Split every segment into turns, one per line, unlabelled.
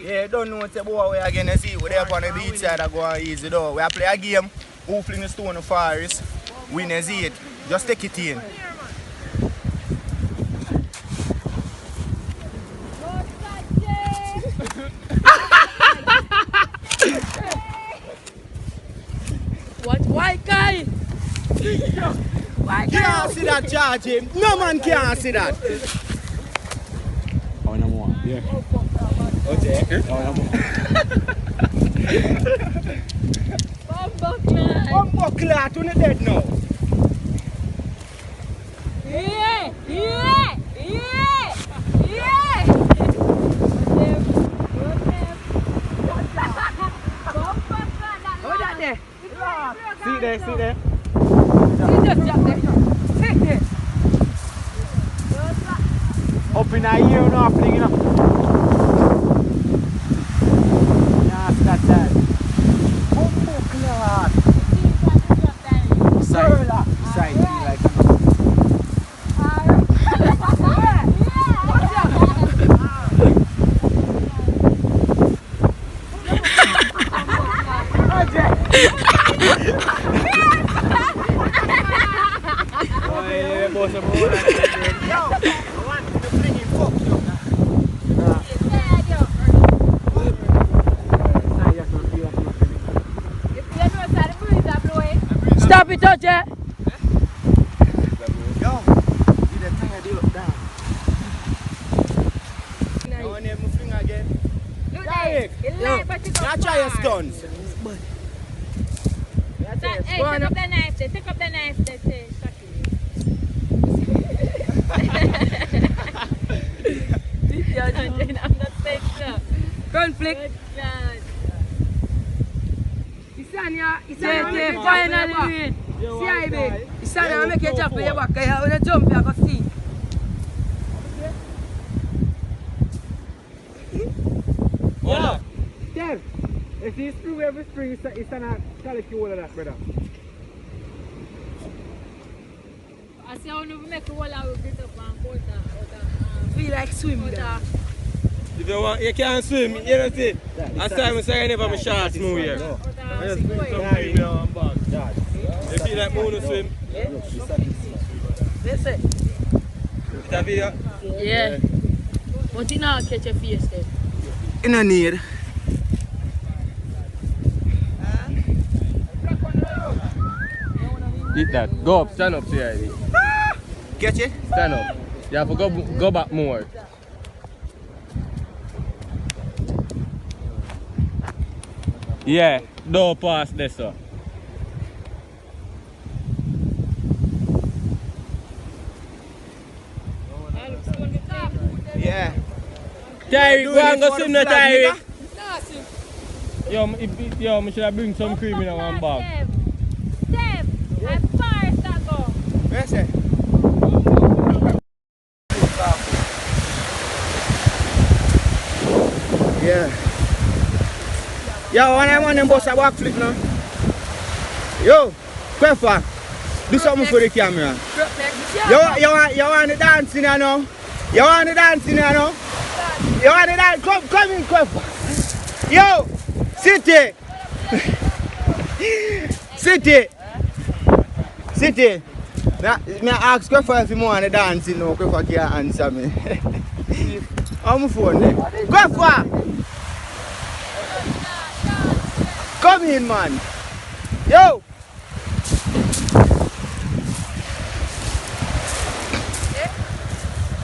Yeah, don't know what boy we are gonna see. We're there up on the beach side I go easy though. We are play a game, who fling the stone the farthest, win a see it. Just take it in.
What? Why guy? Why
Can't see that charge him. No man can't see that.
Oh, no more. Yeah.
Okay.
Oh, no more.
Bumbo clat on the dead now.
Yeah! Yeah! Yeah! Yeah! Hold that there.
See there, see there.
See just drop there. Sit there.
Up in that ear, no happening, you know. Yeah, that's that.
Bumbo clat.
Side be like
Stop it, touch it.
Yo, see the thing I do up down. Now I name my finger again.
Look there.
Now try your stunts.
Hey, take up the knife there. Take up the knife there. I'm not saying so. Conflict. Isanya finally win. See how big. Isanya make you jump for your back. When you jump, you go see.
yeah. Dev, if you screw every string, it's gonna collect you all of that, brother.
I see how you make a wall out of it up and put feel like swimming.
If you want, you can't swim, you know see. As time I say I never my shots move here. I just bring some premium and bag. You feel like moving to swim?
Listen.
It a video?
Yeah. But you not catch a face there.
You no need.
Eat that. Go up, stand up, CID.
Catch it?
Stand up. You have to go back more. Yeah, don't pass this up.
Yeah.
Tyreek, go and go swim the Tyreek.
No,
Yo, I should have bring some cream in one bag.
Step. As far as that go.
Where's it? Yeah. Yo, when I want them bust a backflip now. Yo, Kwefa, do something for the camera. You want the dancing now? You want the dancing now? You want the dance? Come in, Kwefa. Yo, sit here. Sit here. Sit here. Me ask Kwefa if you want the dancing now. Kwefa can't answer me. How my phone there? Kwefa! Come in, man. Yo!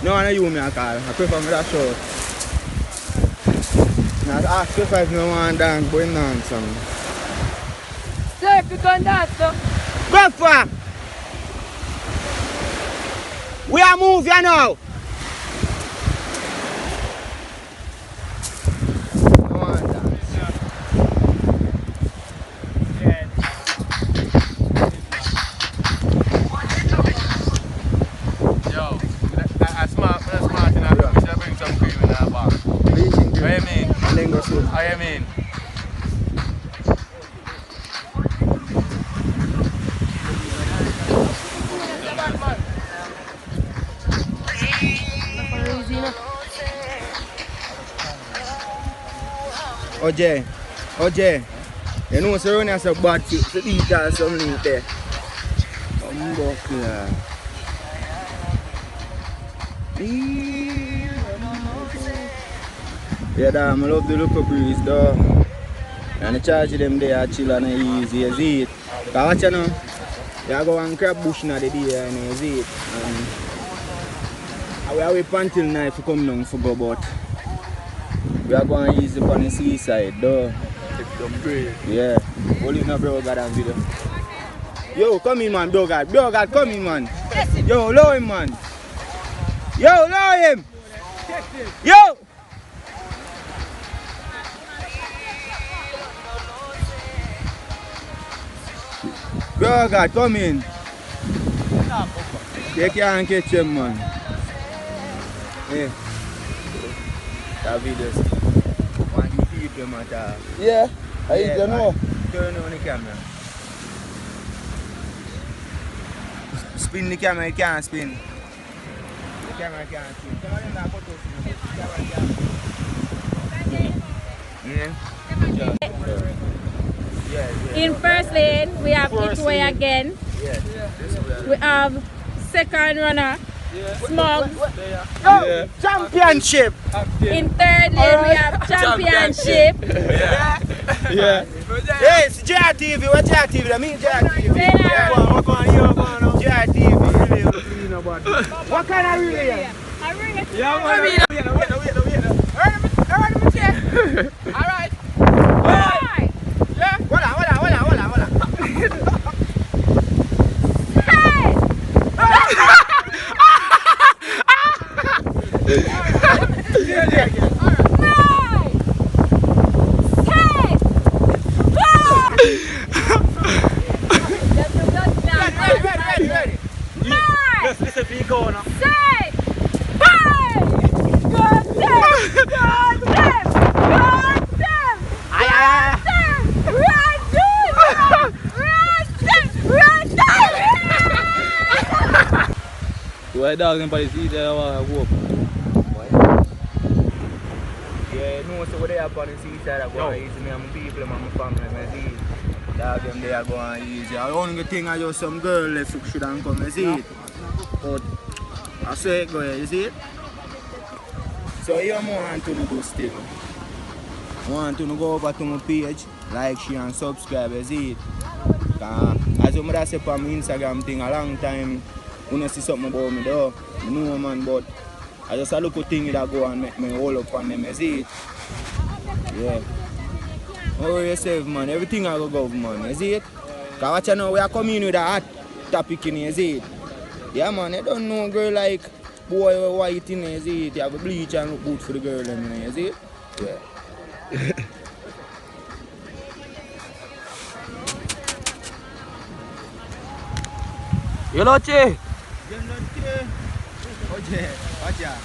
No, I know you me a call. I prefer me that short. Now I ask if I want to dance, but you don't answer me.
Sir, if you can dance, sir.
Go for! We are moving now.
I mean.
OJ. You know, so when I say bad to eat or something there. Yeah, damn, I love the local breeze though. And the charge them there chill and easy, you see it. Because watch you know, you go and crab bush now the day and you see it. And we are waiting until night to come down for go, but we are going easy on the seaside though. Yeah, only no bro got a video. Yo, come in man, bro God, come in man. Yo, low him man. Yo, low him. Yo. Bro God, come in. You can't catch him man. Yeah. That videos. Want to keep them at all. Yeah, I don't know. Turn on the camera. Spin the camera, you can't spin. The camera can't spin. Come on in that photo. Yeah.
In first lane, we have Itway again. We have second runner, Smug.
Oh, championship.
In third lane, we have championship.
Yeah. Hey, it's JRTV. What's JRTV? I mean JRTV. JRTV. What kind of relay?
I ring it.
All right.
Why dog nobody see that walk?
Yeah, no, so what they have on the seaside, I go easy. Me and my people and my family, I see. Dog them they are going easy. The only thing I just some girl left should have come, you see it. But I say it go here, you see it? So here I want to do still. I want to go over to my page, like, share and subscribe, you see it. As you might say on my Instagram thing a long time, when you see something about me though, I know man, but I just a little thing that go and make me hold up on them, you see it? Yeah. Don't worry yourself man, everything I go man, you see it? Because watch you know, we are coming with a hot topic in here, you see it? Yeah man, you don't know girl like boy white in here, you see it? You have a bleach and look good for the girl in here, you see it? Yeah.
Yo Loche!
Oye, watch out.